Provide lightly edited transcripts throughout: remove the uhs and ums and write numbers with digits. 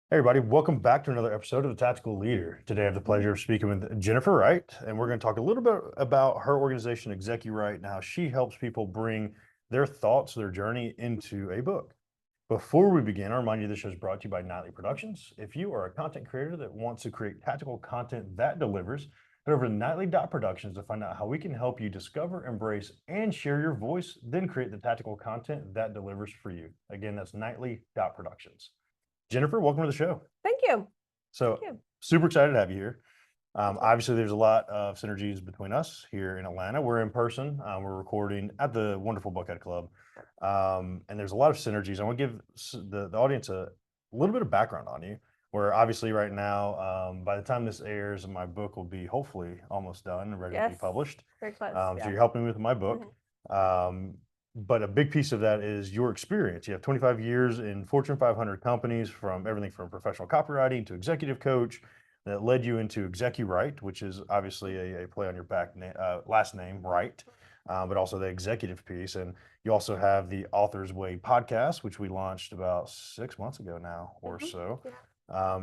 Hey everybody, welcome back to another episode of The Tactical Leader. Today I have the pleasure of speaking with Jennifer Wright, and we're going to talk a little bit about her organization, Wright, and how she helps people bring their thoughts, their journey into a book. Before we begin, I remind you this show is brought to you by Nightly Productions. If you are a content creator that wants to create tactical content that delivers, head over to nightly.productions to find out how we can help you discover, embrace, and share your voice, then create the tactical content that delivers for you. Again, that's nightly.productions. Jennifer, welcome to the show. Thank you. So Thank you. super excited to have you here. Obviously, there's a lot of synergies between us here in Atlanta. We're in person. We're recording at the wonderful Buckhead Club, and there's a lot of synergies. I want to give the audience a little bit of background on you. Where obviously right now, by the time this airs, my book will be hopefully almost done and ready to be Yes. published. Very close. So Yeah. you're helping me with my book. But a big piece of that is your experience. You have 25 years in Fortune 500 companies, from everything from professional copywriting to executive coach, that led you into Wright, which is obviously a play on your last name, Wright, but also the executive piece. And you also have the Author's Way podcast, which we launched about 6 months ago now or so,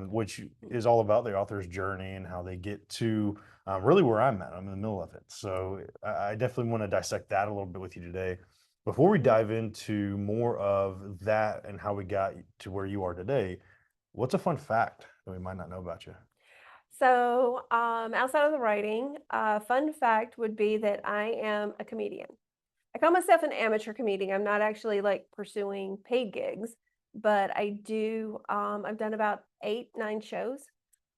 which is all about the author's journey and how they get to really where I'm at. I'm in the middle of it. So I definitely want to dissect that a little bit with you today. Before we dive into more of that and how we got to where you are today, what's a fun fact that we might not know about you? So, outside of the writing, fun fact would be that I am a comedian. I call myself an amateur comedian. I'm not actually like pursuing paid gigs, but I do. I've done about 8, 9 shows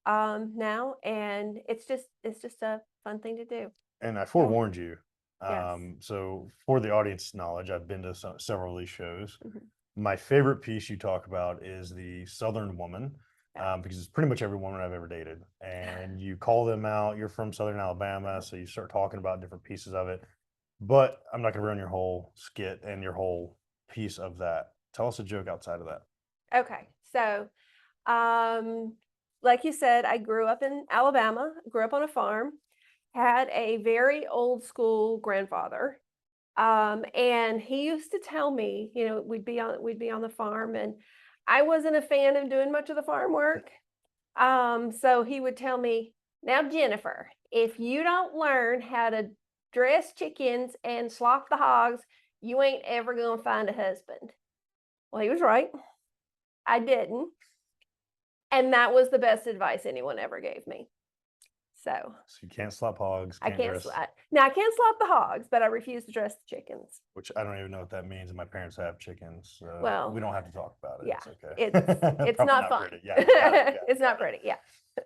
now, and it's just a fun thing to do. And I Yeah. forewarned you. Yes. So for the audience knowledge, I've been to several of these shows. Mhm. My favorite piece you talk about is the Southern woman, Yeah. because it's pretty much every woman I've ever dated. And you call them out. You're from Southern Alabama, so you start talking about different pieces of it. But I'm not going to ruin your whole skit and your whole piece of that. Tell us a joke outside of that. Okay. So, um, like you said, I grew up in Alabama. Grew up on a farm. Had a very old school grandfather. And he used to tell me, we'd be on the farm, and I wasn't a fan of doing much of the farm work. So he would tell me, "Now, Jennifer, if you don't learn how to dress chickens and slop the hogs, you ain't ever gonna find a husband." Well, he was right. I didn't. And that was the best advice anyone ever gave me. So So you can't slap hogs, I can't can't dress, now I can slop the hogs, but I refuse to dress the chickens. which I don't even know what that means. And my parents have chickens, so we Well, don't have to talk about it. yeah, It's okay. it's Probably not not fun. pretty. Yeah, got it. Yeah, It's not got it. pretty, yeah.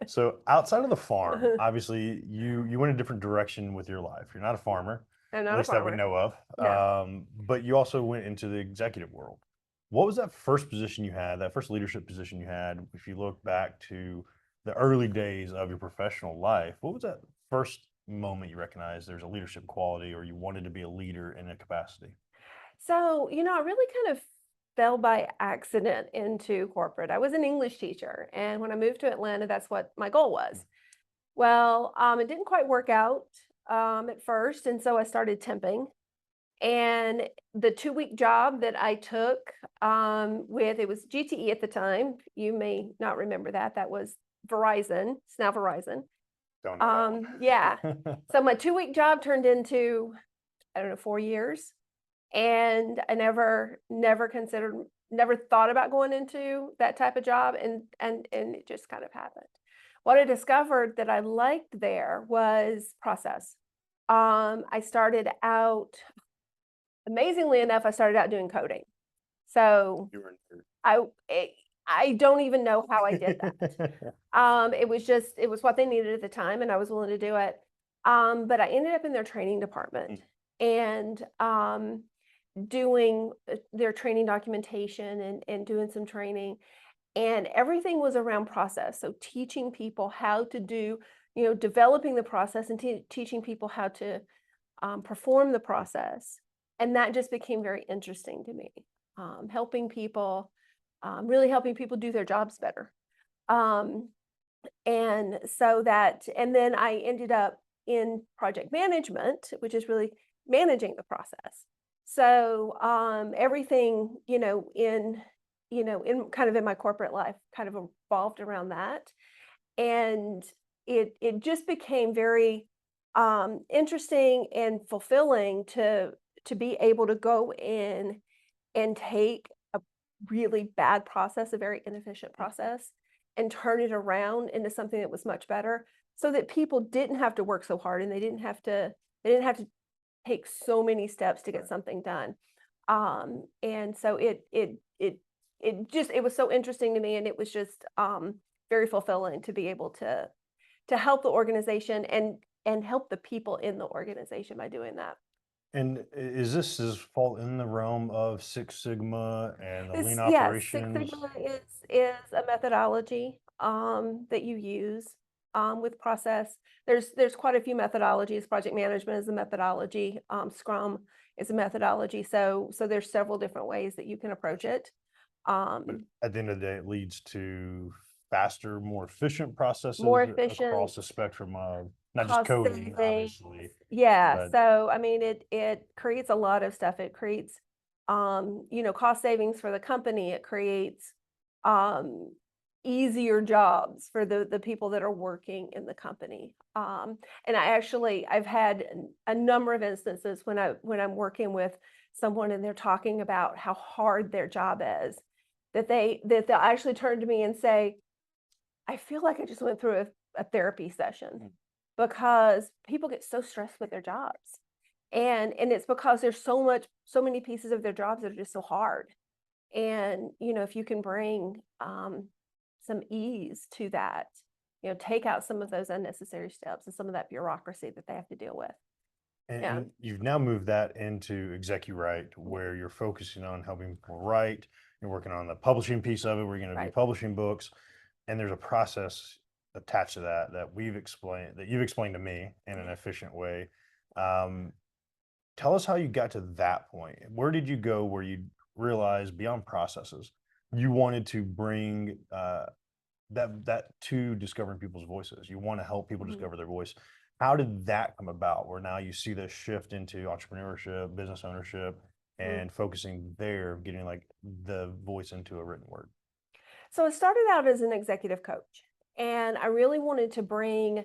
So outside of the farm, obviously you went a different direction with your life. You're not a farmer, I'm at not a least that we farmer. know of. No. But you also went into the executive world. What was that first position you had, that first leadership position you had? If you look back to the early days of your professional life, what was that first moment you recognized there's a leadership quality or you wanted to be a leader in a capacity? So, I really kind of fell by accident into corporate. I was an English teacher, and when I moved to Atlanta, that's what my goal was. Well, it didn't quite work out at first, and so I started temping. And the 2-week job that I took it was GTE at the time. You may not remember that. That was Verizon. It's now Verizon. Don't know Yeah. that one. So my 2-week job turned into, I don't know, 4 years. And I never thought about going into that type of job, and it just kind of happened. What I discovered that I liked there was process. I started out, amazingly enough, I started out doing coding. So You were a I it, I don't even know how I did that. nerd. It was what they needed at the time, and I was willing to do it. But I ended up in their training department, and doing their training documentation, and doing some training, and everything was around process. So teaching people how to do, developing the process, and teaching people how to perform the process. And that just became very interesting to me. Helping people, really helping people do their jobs better. Um, and then I ended up in project management, which is really managing the process. So everything, in in my corporate life, kind of evolved around that. And it just became very interesting and fulfilling to be able to go in and take a really bad process, a very inefficient process, and turn it around into something that was much better, so that people didn't have to work so hard and they didn't have to take so many steps to get Right. something done. And so it was so interesting to me, and it was just very fulfilling to be able to help the organization and help the people in the organization by doing that. And is this does fall in the realm of Six Sigma and the lean This Yes, Six operations? Sigma is a methodology that you use with process. There's quite a few methodologies. Project management is a methodology. Scrum is a methodology. So there's several different ways that you can approach it. But Um, at the end of the day, it leads to faster, more efficient More processes across efficient, the spectrum of not just cost coding, savings. obviously, Yeah, but so, I mean, it creates a lot of stuff. It creates, cost savings for the company. It creates, um, easier jobs for the people that are working in the company. And I've had a number of instances when I'm working with someone and they're talking about how hard their job is, they'll actually turn to me and say, I feel like I just went through a therapy session Mm. because people get so stressed with their jobs. And it's because there's so many pieces of their jobs that are just so hard. And, if you can bring some ease to that, take out some of those unnecessary steps and some of that bureaucracy that they have to deal with. Yeah. and you've now moved that into Write, Yeah. where you're focusing on helping people write. You're working on the publishing piece of it, where you're going to be Right. publishing books, and there's a process attached to that that you've explained to me in an Yeah. efficient way. Um, Tell us how you got to that point. Where did you go where you realized beyond processes, you wanted to bring that to discovering people's voices. You want to help people Mhm. discover their voice. How did that come about? Where now you see this shift into entrepreneurship, business ownership, Mhm. and focusing there, getting like the voice into a written word. So it started out as an executive coach, and I really wanted to bring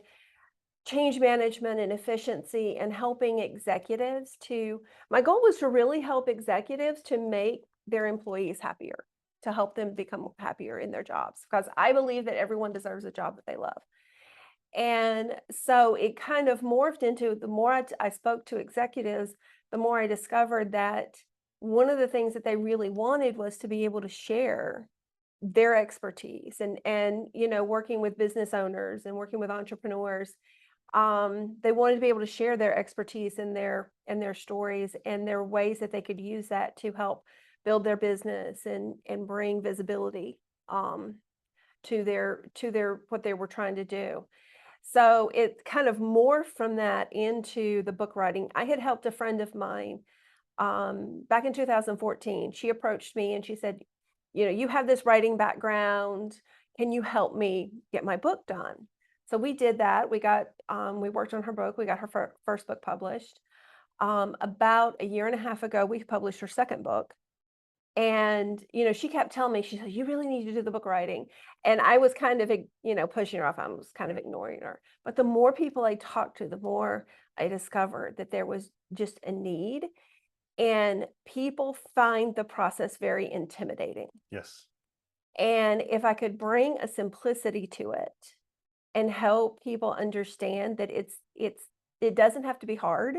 change management and efficiency and helping executives to my goal was to really help executives to make their employees happier, to help them become happier in their jobs, because I believe that everyone deserves a job that they love. And so it kind of morphed into the more I spoke to executives, the more I discovered that one of the things that they really wanted was to be able to share their expertise and working with business owners and working with entrepreneurs. They wanted to be able to share their expertise and their stories and their ways that they could use that to help build their business and bring visibility um, to their what they were trying to do. So it kind of morphed from that into the book writing. I had helped a friend of mine back in 2014. She approached me and she said, you have this writing background. Can you help me get my book done? So we did that. We worked on her book. We got her first book published. About a year and a half ago, we published her second book. And, she kept telling me, she said, you really need to do the book writing. And I was kind of, pushing her off. I was kind of ignoring her. But the more people I talked to, the more I discovered that there was just a need. And people find the process very intimidating. Yes. And if I could bring a simplicity to it and help people understand that it doesn't have to be hard.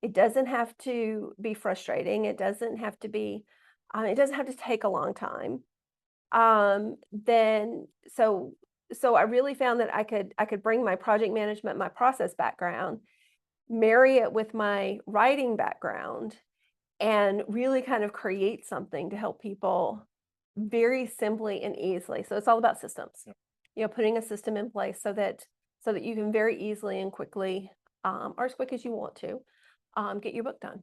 It doesn't have to be frustrating. It doesn't have to take a long time. Then so I really found that I could bring my project management, my process background, marry it with my writing background, and really kind of create something to help people very simply and easily. So it's all about systems. Yep. Putting a system in place so that you can very easily and quickly, or as quick as you want to, get your book done.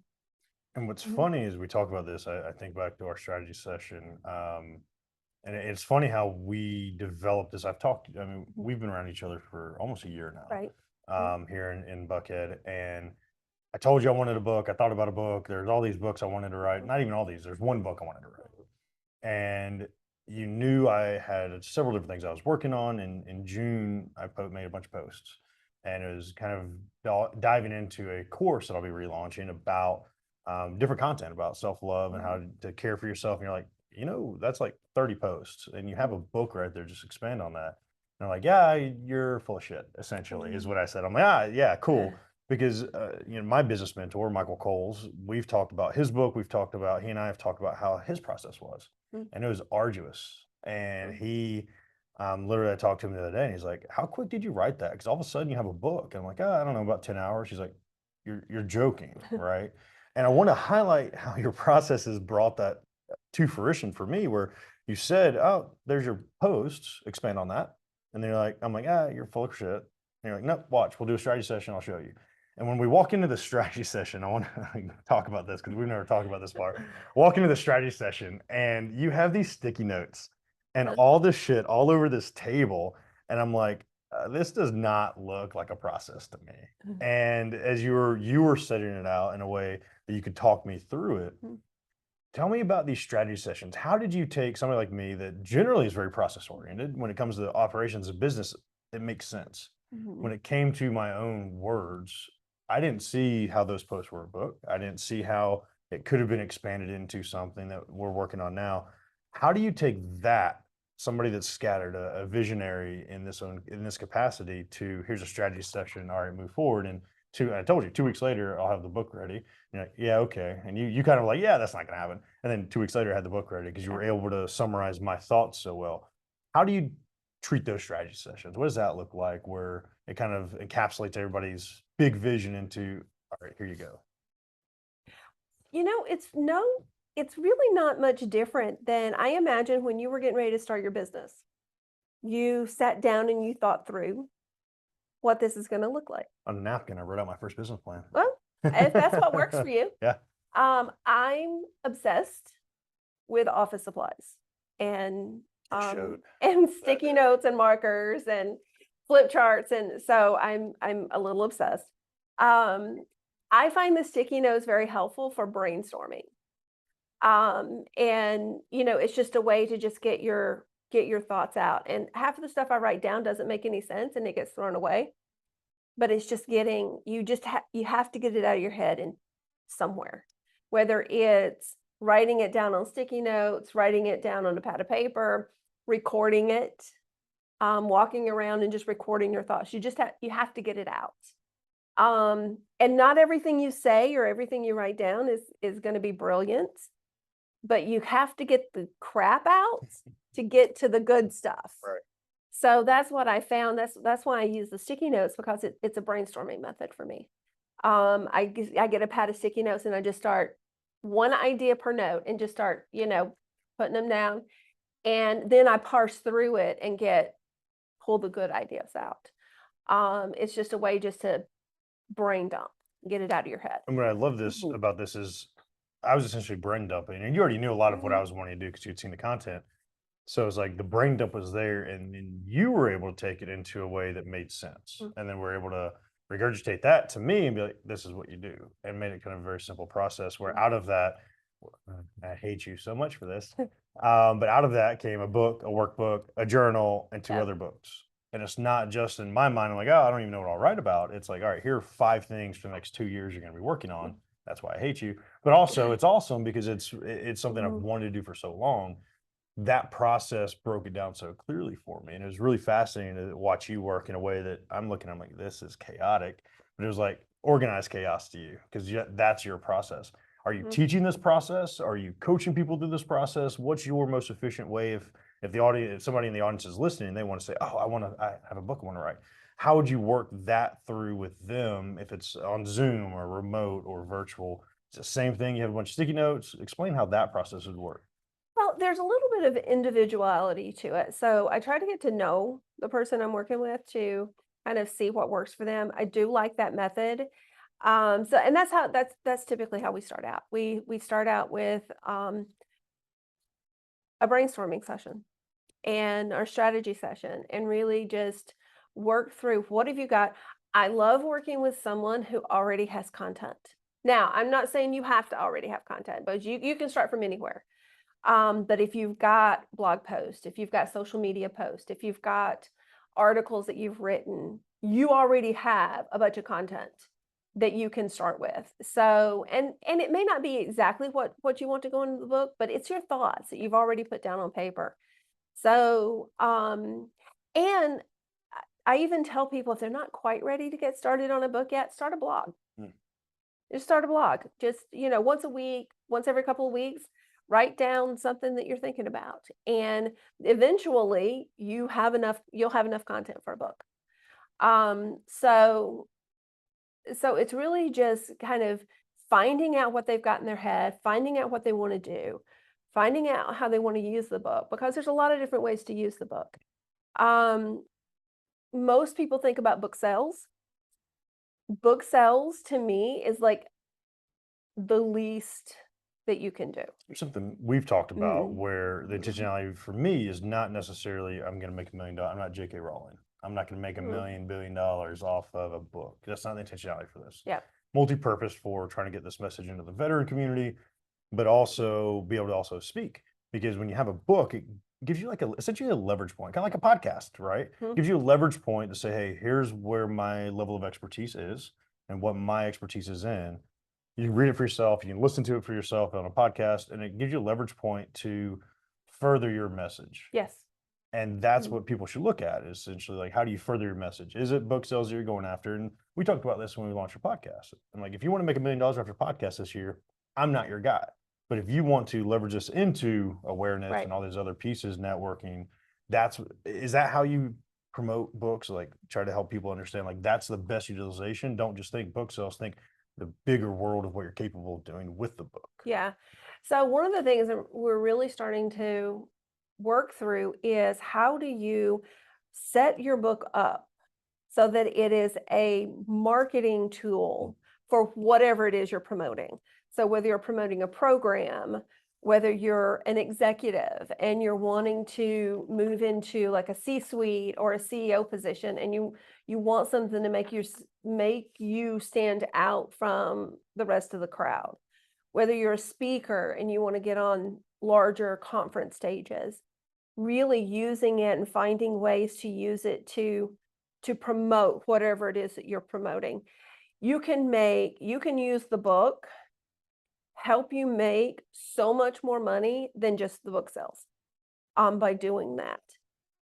And what's Mhm. funny is we talk about this, I think back to our strategy session. And it's funny how we developed this. I mean, Mhm. we've been around each other for almost a year now, Right. Mhm. here in Buckhead. And I told you I wanted a book. I thought about a book. There's all these books I wanted to write. Mhm. Not even all these. There's one book I wanted to write. and you knew I had several different things I was working on. And in June, made a bunch of posts, and it was kind of diving into a course that I'll be relaunching about different content about self love and how Mhm. to care for yourself. And you're like, that's like 30 posts, and you have a book right there. Just expand on that. And they're like, yeah, you're full of shit, essentially, is Mhm. what I said. I'm like, yeah, cool. Because my business mentor, Michael Coles, we've talked about his book. He and I have talked about how his process was, Mhm. and it was arduous. And Mhm. he literally, I talked to him the other day, and he's like, "How quick did you write that? Because all of a sudden you have a book." And I'm like, I don't know, about 10 hours." He's like, "You're joking, right?" And I want to highlight how your process has brought that to fruition for me, where you said, "Oh, there's your posts. Expand on that." And then I'm like, you're full of shit. And you're like, "Nope, watch. We'll do a strategy session. I'll show you." And when we walk into the strategy session, I want to talk about this because we've never talked about this part. Walk into the strategy session, and you have these sticky notes and all this shit all over this table. And I'm like, this does not look like a process to me. And as you were setting it out in a way that you could talk me through it, tell me about these strategy sessions. How did you take somebody like me that generally is very process oriented when it comes to the operations of business? It makes sense. Mhm. When it came to my own words, I didn't see how those posts were a book. I didn't see how it could have been expanded into something that we're working on now. How do you take that, somebody that's scattered, a visionary in this capacity, to here's a strategy session, all right, move forward, and I told you 2 weeks later I'll have the book ready. You're like, yeah, okay. And you kind of like, yeah, that's not gonna happen. And then 2 weeks later I had the book ready because you Yeah. were able to summarize my thoughts so well. How do you treat those strategy sessions? What does that look like where it kind of encapsulates everybody's big vision into, all right, here you go. It's really not much different than I imagine when you were getting ready to start your business. You sat down and you thought through what this is gonna look like. On a napkin, I wrote out my first business plan. Well, if that's what works for you. Yeah, I'm obsessed with office supplies and, it showed. and That sticky notes and markers and flip charts, and so I'm a little obsessed. Um, I find the sticky notes very helpful for brainstorming. And it's just a way to just get your thoughts out. And half of the stuff I write down doesn't make any sense and it gets thrown away. But it's just getting you have to get it out of your head and somewhere. Whether it's writing it down on sticky notes, writing it down on a pad of paper, recording it, walking around and just recording your thoughts. You have to get it out. And not everything you say or everything you write down is going to be brilliant, but you have to get the crap out to get to the good stuff. Right. So that's what I found. That's why I use the sticky notes because it's a brainstorming method for me. I get a pad of sticky notes and I just start one idea per note and just start, putting them down. And then I parse through it and pull the good ideas out. It's just a way just to brain dump, get it out of your head. And what I love Mhm. about this is I was essentially brain dumping, and you already knew a lot of what I Mhm. was wanting to do because you'd seen the content. So it's like the brain dump was there, and then you were able to take it into a way that made sense. Mm. And then we're able to regurgitate that to me and be like, this is what you do. And made it kind of a very simple process where out of that, I hate you so much for this. But out of that came a book, a workbook, a journal, and two Yeah. other books. And it's not just in my mind, I'm like, oh, I don't even know what I'll write about. It's like, all right, here are 5 things for the next 2 years you're going to be working on. That's why I hate you. But also, it's awesome because it's something I've Mhm. wanted to do for so long. That process broke it down so clearly for me. And it was really fascinating to watch you work in a way that I'm like, this is chaotic, but it was like organized chaos to you because that's your process. Are you Mhm. teaching this process? Are you coaching people through this process? What's your most efficient way if the audience, if somebody in the audience is listening, they want to say, oh, I have a book I want to write. How would you work that through with them if it's on Zoom or remote or virtual? It's the same thing. You have a bunch of sticky notes. Explain how that process would work. Well, there's a little bit of individuality to it. So I try to get to know the person I'm working with to kind of see what works for them. I do like that method. And that's typically how we start out. We start out with a brainstorming session and our strategy session and really just work through what have you got. I love working with someone who already has content. Now, I'm not saying you have to already have content, but you can start from anywhere. But if you've got blog posts, if you've got social media posts, if you've got articles that you've written, you already have a bunch of content that you can start with. So, and it may not be exactly what you want to go into the book, but it's your thoughts that you've already put down on paper. So, and I even tell people if they're not quite ready to get started on a book yet, start a blog. Mm. Just start a blog. Just, once a week, once every couple of weeks, write down something that you're thinking about. And eventually you'll have enough content for a book. So it's really just kind of finding out what they've got in their head, finding out what they want to do, finding out how they want to use the book, because there's a lot of different ways to use the book. Most people think about book sales. Book sales to me is like the least that you can do. There's something we've talked about Mm. where the intentionality for me is not necessarily I'm going to make $1 million. I'm not J.K. Rowling. I'm not going to make a Mhm. $1 billion off of a book. That's not the intentionality for this. Yeah. Multi-purpose for trying to get this message into the veteran community, but also be able to also speak. Because when you have a book, it gives you like essentially a leverage point, kind of like a podcast, right? Mhm. Gives you a leverage point to say, hey, here's where my level of expertise is and what my expertise is in. You can read it for yourself, you can listen to it for yourself on a podcast, and it gives you a leverage point to further your message. Yes. And that's Mhm. what people should look at is essentially like, how do you further your message? Is it book sales that you're going after? And we talked about this when we launched your podcast. And like, if you want to make $1 million off your podcast this year, I'm not your guy. But if you want to leverage this into awareness Right. and all these other pieces, networking, is that how you promote books? Like try to help people understand like that's the best utilization. Don't just think book sales, think the bigger world of what you're capable of doing with the book. Yeah. So one of the things that we're really starting to work through is how do you set your book up so that it is a marketing tool for whatever it is you're promoting. So whether you're promoting a program, whether you're an executive and you're wanting to move into like a C-suite or a CEO position, and you want something to make you stand out from the rest of the crowd. Whether you're a speaker and you want to get on larger conference stages, really using it and finding ways to use it to promote whatever it is that you're promoting. You can use the book, help you make so much more money than just the book sales, by doing that.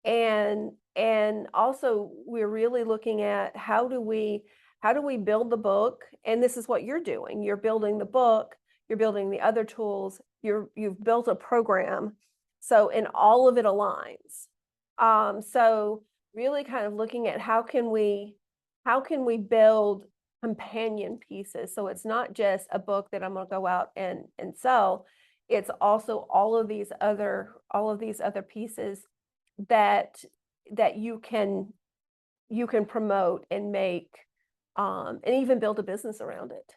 And also we're really looking at how do we build the book, and this is what you're doing. You're building the book, you're building the other tools, you've built a program. So and all of it aligns. So really kind of looking at how can we build companion pieces so it's not just a book that I'm going to go out and sell. It's also all of these other pieces that you can promote and make, and even build a business around it.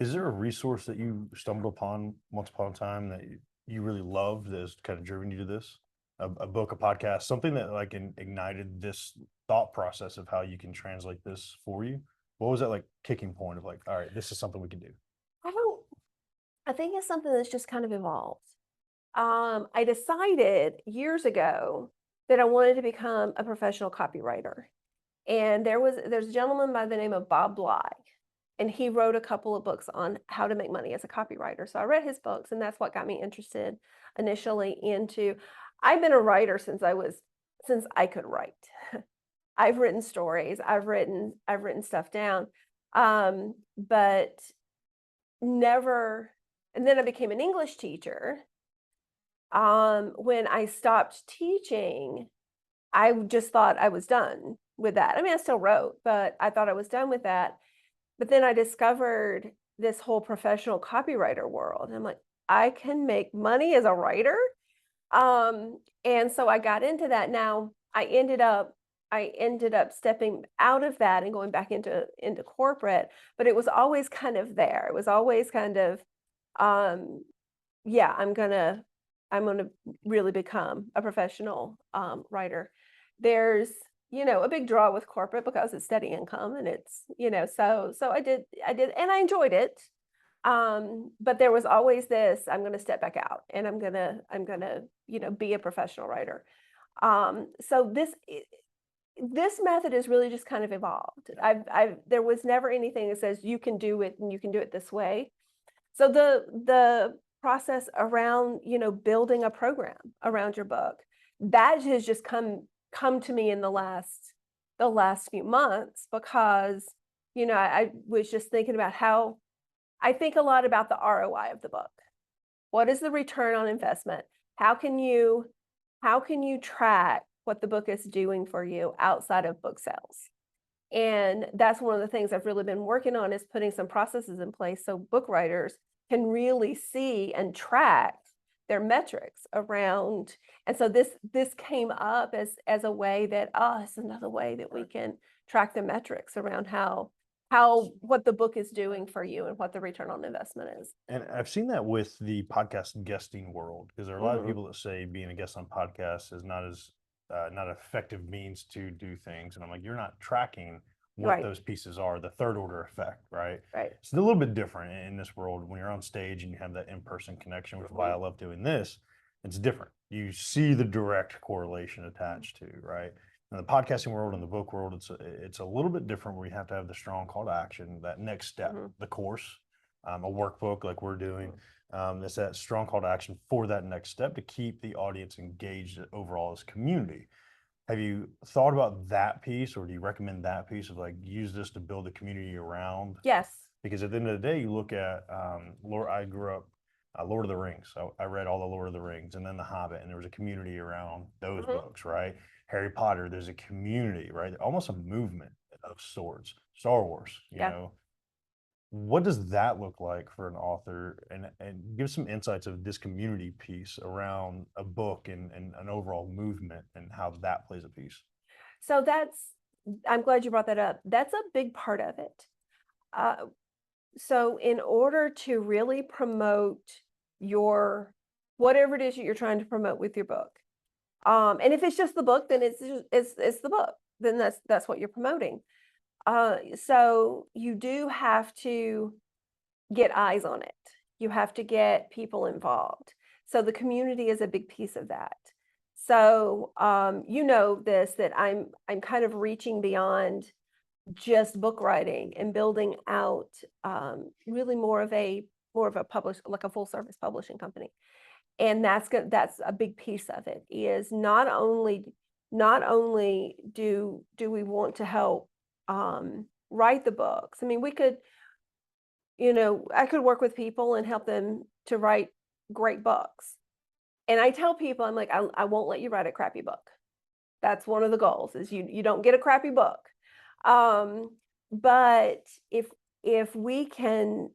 Is there a resource that you stumbled upon once upon a time that you really loved that has kind of driven you to this? A book, a podcast, something that like ignited this thought process of how you can translate this for you? What was that like kicking point of like, all right, this is something we can do? I don't. I think it's something that's just kind of evolved. I decided years ago that I wanted to become a professional copywriter. And there's a gentleman by the name of Bob Bly, and he wrote a couple of books on how to make money as a copywriter. So I read his books, and that's what got me interested initially into. I've been a writer since I could write. I've written stories, I've written stuff down, but never. And then I became an English teacher. When I stopped teaching, I just thought I was done with that. I mean, I still wrote, but I thought I was done with that. But then I discovered this whole professional copywriter world. And I'm like, I can make money as a writer. And so I got into that. Now I ended up stepping out of that and going back into corporate, but it was always kind of there. It was always kind of, um, yeah, I'm gonna really become a professional writer. There's a big draw with corporate because it's steady income, and it's so I did and I enjoyed it. But there was always this, I'm going to step back out and I'm going to, be a professional writer. So this method has really just kind of evolved. There was never anything that says you can do it and you can do it this way. So the process around, building a program around your book, that has just come to me in the last few months because, I was just thinking about how I think a lot about the ROI of the book. What is the return on investment? How can you track what the book is doing for you outside of book sales? And that's one of the things I've really been working on is putting some processes in place so book writers can really see and track their metrics around. And so this came up as a way that, it's another way that we can track the metrics around how what the book is doing for you and what the return on investment is. And I've seen that with the podcast guesting world, because there are a lot of Mhm. people that say being a guest on podcasts is not an effective means to do things. And I'm like, you're not tracking what Right, those pieces are, the third order effect, right? right. It's a little bit different in this world when you're on stage and you have that in-person connection, which is why I love doing this. It's different. You see the direct correlation attached to, right? In the podcasting world and the book world, it's a little bit different where you have to have the strong call to action, that next step, Mhm. the course, a workbook like we're doing. Mhm. It's that strong call to action for that next step to keep the audience engaged overall as community. Have you thought about that piece, or do you recommend that piece of like use this to build a community around? Yes. Because at the end of the day, you look at Lord. I grew up Lord of the Rings, so I read all the Lord of the Rings, and then The Hobbit, and there was a community around those Mhm. books, right? Harry Potter, there's a community, right? Almost a movement of sorts. Star Wars, Yeah. what does that look like for an author? And give some insights of this community piece around a book and an overall movement and how that plays a piece. So I'm glad you brought that up. That's a big part of it. Uh, so in order to really promote your whatever it is that you're trying to promote with your book, and if it's just the book, then it's the book. Then that's what you're promoting. So you do have to get eyes on it. You have to get people involved. So the community is a big piece of that. So you know this that I'm kind of reaching beyond just book writing and building out really more of a like a full service publishing company. And that's a big piece of it is not only do we want to help write the books. I mean, I could work with people and help them to write great books. And I tell people, I'm like, I won't let you write a crappy book. That's one of the goals is you don't get a crappy book. Um, but if we can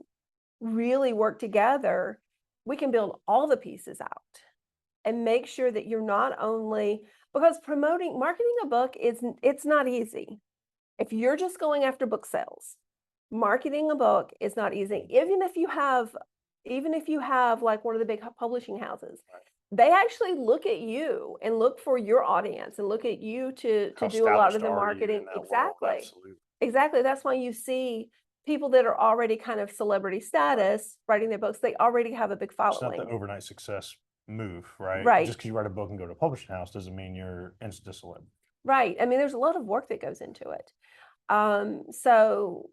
really work together, we can build all the pieces out and make sure that you're not only because marketing a book it's not easy. If you're just going after book sales, marketing a book is not easy. Even if you have like one of the big publishing houses, they actually look at you and look for your audience and look at you to How do a lot of established the are you marketing. in that world? Exactly. Absolutely. Exactly. That's why you see people that are already kind of celebrity status writing their books, they already have a big It's not the following. overnight success move, right? Just Right. because you write a book and go to a publishing house doesn't mean you're instant celeb. Right. I mean, there's a lot of work that goes into it. So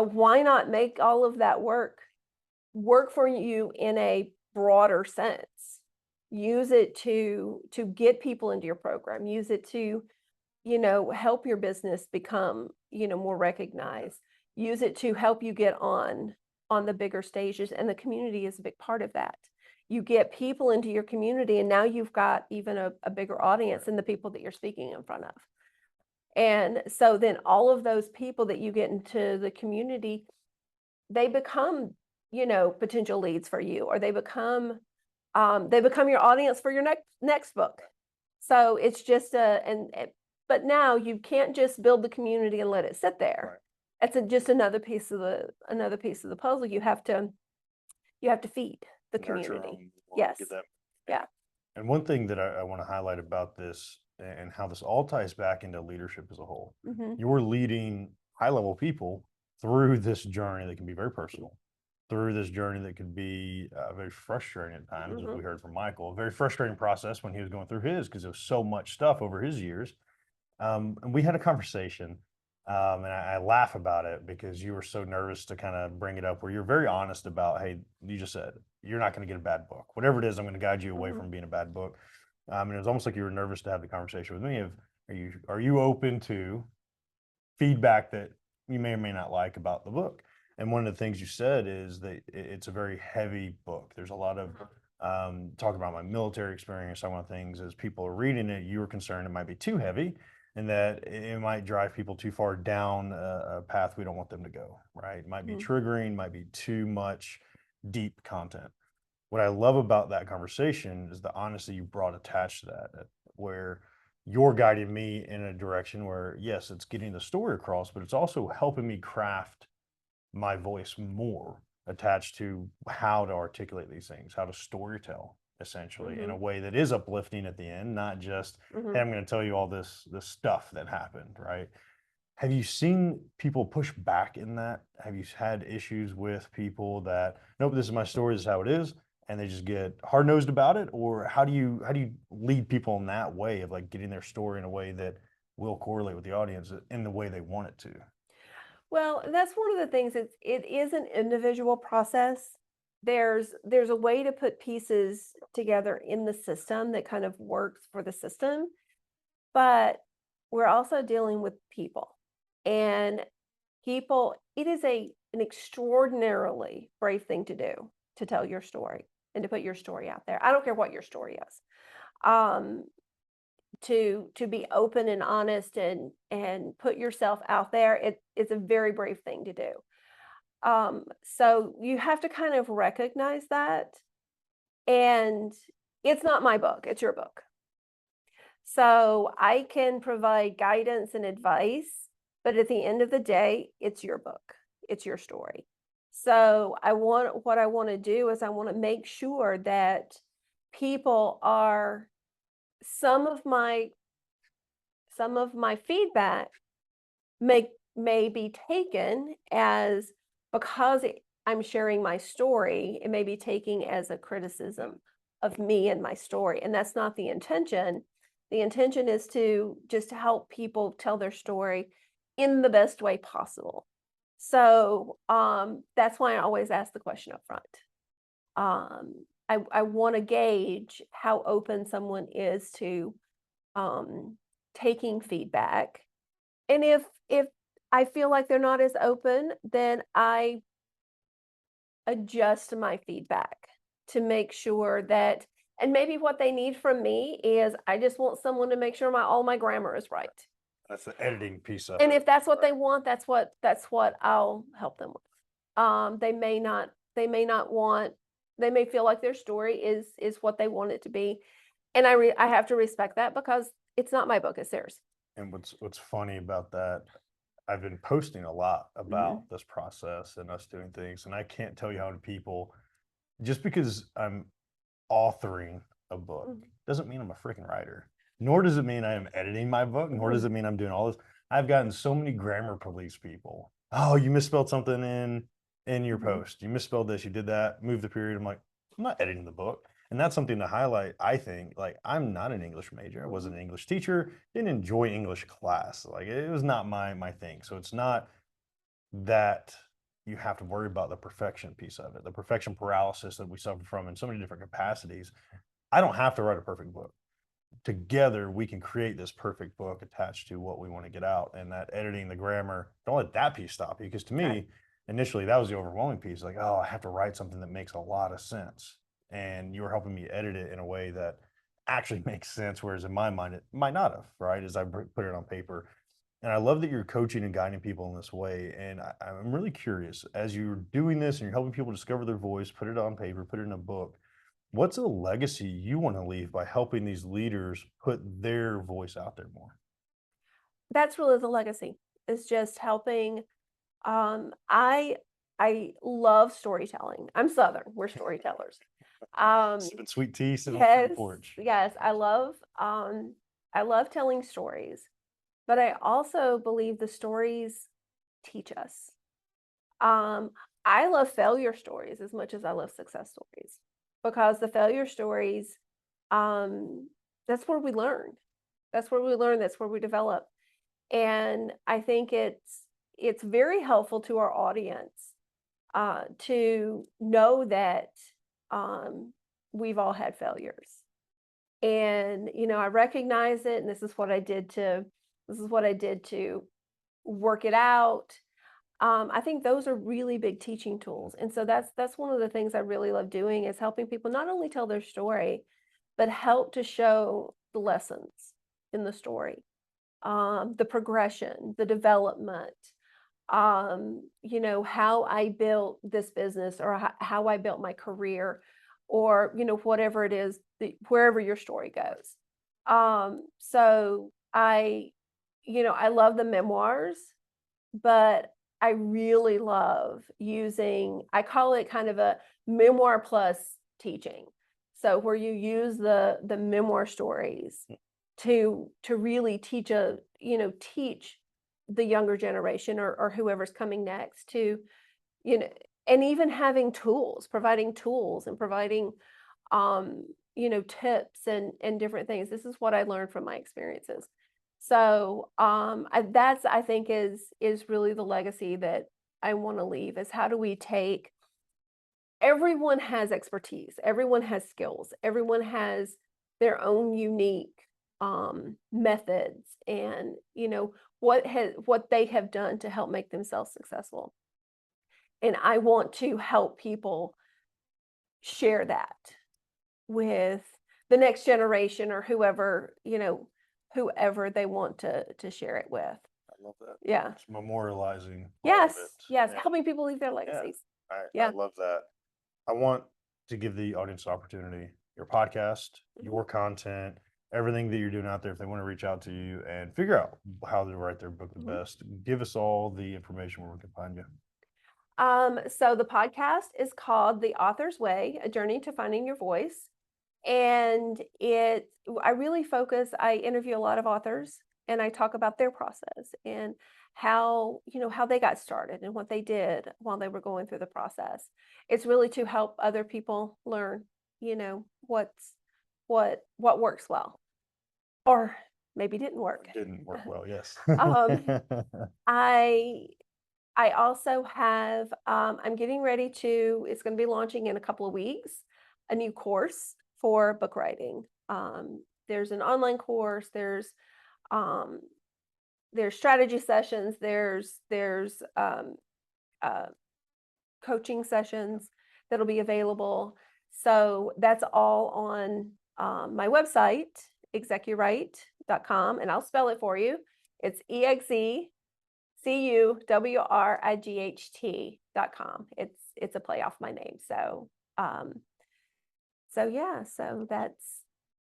why not make all of that work for you in a broader sense? Use it to get people into your program. Use it to, help your business become, more recognized. Use it to help you get on the bigger stages, and the community is a big part of that. You get people into your community, and now you've got even a bigger audience than the people that you're speaking in front of. And so then all of those people that you get into the community, they become, potential leads for you, or they become your audience for your next book. So it's just but now you can't just build the community and let it sit there. Right. It's just another piece of the puzzle. You have to feed the Nurture community. them, Yes. get that. Yeah. And one thing that I want to highlight about this and how this all ties back into leadership as a whole, Hmm. you're leading high level people through this journey that can be very personal. through this journey that could be very frustrating at times, as Mhm. we heard from Michael. A very frustrating process when he was going through his because there was so much stuff over his years. And we had a conversation, and I laugh about it because you were so nervous to kind of bring it up, where you're very honest about, hey, you just said you're not going to get a bad book. Whatever it is, I'm going to guide you away Mhm. from being a bad book. And it was almost like you were nervous to have the conversation with me. Of are you open to feedback that you may or may not like about the book? And one of the things you said is that it's a very heavy book. There's a lot of talking about my military experience. Some of the things as people are reading it, you were concerned it might be too heavy and that it might drive people too far down a path we don't want them to go, right? It might be Mhm. triggering, might be too much deep content. What I love about that conversation is the honesty you brought attached to that, where you're guiding me in a direction where, yes, it's getting the story across, but it's also helping me craft my voice more attached to how to articulate these things, how to storytell essentially in a Mhm. way that is uplifting at the end, not just, hey, Mhm. I'm going to tell you all this stuff that happened, right? Have you seen people push back in that? Have you had issues with people that, nope, this is my story, this is how it is, and they just get hard nosed about it? Or how do you lead people in that way of like getting their story in a way that will correlate with the audience in the way they want it to? Well, that's one of the things. It is an individual process. There's a way to put pieces together in the system that kind of works for the system, but we're also dealing with people. And people, it is an extraordinarily brave thing to do, to tell your story and to put your story out there. I don't care what your story is. Um, to be open and honest and put yourself out there, it's a very brave thing to do. So you have to kind of recognize that. And it's not my book, it's your book. So I can provide guidance and advice, but at the end of the day, it's your book. It's your story. So what I want to do is I want to make sure that people are some of my some of my feedback may be taken as because I'm sharing my story, it may be taken as a criticism of me and my story, and that's not the intention. The intention is to just help people tell their story in the best way possible. So that's why I always ask the question up front. I want to gauge how open someone is to um, taking feedback, and if I feel like they're not as open, then I adjust my feedback to make sure that, and maybe what they need from me is I just want someone to make sure all my grammar is right. That's the editing piece of And it. if that's what Right. they want, that's what I'll help them with. They may not want, they may feel like their story is what they want it to be. And I have to respect that because it's not my book, it's theirs. And what's funny about that, I've been posting a lot Mhm. about this process and us doing things, and I can't tell you how many people, just because I'm authoring a book Mhm. doesn't mean I'm a freaking writer. Nor does it mean I am editing my book, nor does Mhm. it mean I'm doing all this. I've gotten so many grammar police people. Oh, you misspelled something in your Mhm. post. You misspelled this, you did that, move the period. I'm like, I'm not editing the book. And that's something to highlight, I think. Like, I'm not an English major. I wasn't Mhm. an English teacher, didn't enjoy English class. Like it was not my thing. So it's not that you have to worry about the perfection piece of it, the perfection paralysis that we suffer from in so many different capacities. I don't have to write a perfect book. Together, we can create this perfect book attached to what we want to get out. And that editing, the grammar, don't let that piece stop you. Because to Right. me, initially, that was the overwhelming piece. Like, oh, I have to write something that makes a lot of sense. And you were helping me edit it in a way that actually makes sense. Whereas in my mind, it might not have, right? As I put it on paper. And I love that you're coaching and guiding people in this way. And I'm really curious, as you're doing this and you're helping people discover their voice, put it on paper, put it in a book, what's a legacy you want to leave by helping these leaders put their voice out there more? That's really the legacy. Is just helping. I love storytelling. I'm Southern. We're storytellers. Um, Sipping sweet tea, sitting on the front yes, porch. yes, I love telling stories, but I also believe the stories teach us. Um, I love failure stories as much as I love success stories because the failure stories, um, that's where we learn. That's where we learn. That's where we develop. And I think it's very helpful to our audience to know that um, we've all had failures. And I recognize it, and this is what I did to work it out. I think those are really big teaching tools, and so that's one of the things I really love doing is helping people not only tell their story, but help to show the lessons in the story, the progression, the development, how I built this business or how I built my career or, whatever it is, wherever your story goes. So I love the memoirs, but I really love using, I call it kind of a memoir plus teaching. So where you use the memoir stories to really teach the younger generation or whoever's coming next to, you know, and even having tools, providing tools and providing tips and different things. This is what I learned from my experiences. So that's I think is really the legacy that I want to leave is how do we take everyone has expertise, everyone has skills, everyone has their own unique methods and what they have done to help make themselves successful. And I want to help people share that with the next generation or whoever they want to share it with. I love that. Yeah. It's memorializing all of Yes. it. Yes. Yeah. Helping people leave their legacies. I Yeah. love that. I want to give the audience the opportunity, your podcast, Mhm. your content, everything that you're doing out there. If they want to reach out to you and figure out how to write their book the Mhm. best, give us all the information where we can find you. So the podcast is called The Author's Way, A Journey to Finding Your Voice. And I interview a lot of authors and I talk about their process and how they got started and what they did while they were going through the process. It's really to help other people learn, what works well or maybe didn't work. Didn't work well, yes. Um, I I also have, I'm getting ready it's going to be launching in a couple of weeks, a new course for book writing. There's an online course, um, there's strategy sessions, there's uh, coaching sessions that'll be available. So that's all on my website, execuwright.com, and I'll spell it for you. It's CUWRIGHT.com. It's a play off my name. Um, so yeah, so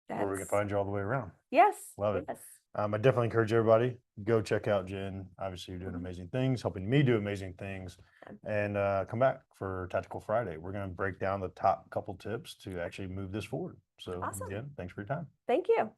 Where we can that's find you all the way around. yes, Love it. yes. I definitely encourage everybody, go check out Jen. Obviously, you're doing Mhm. amazing things, helping me do amazing things. And come back for Tactical Friday. We're going to break down the top couple tips to actually move this forward. So, Awesome. Jen, thanks for your time. Thank you.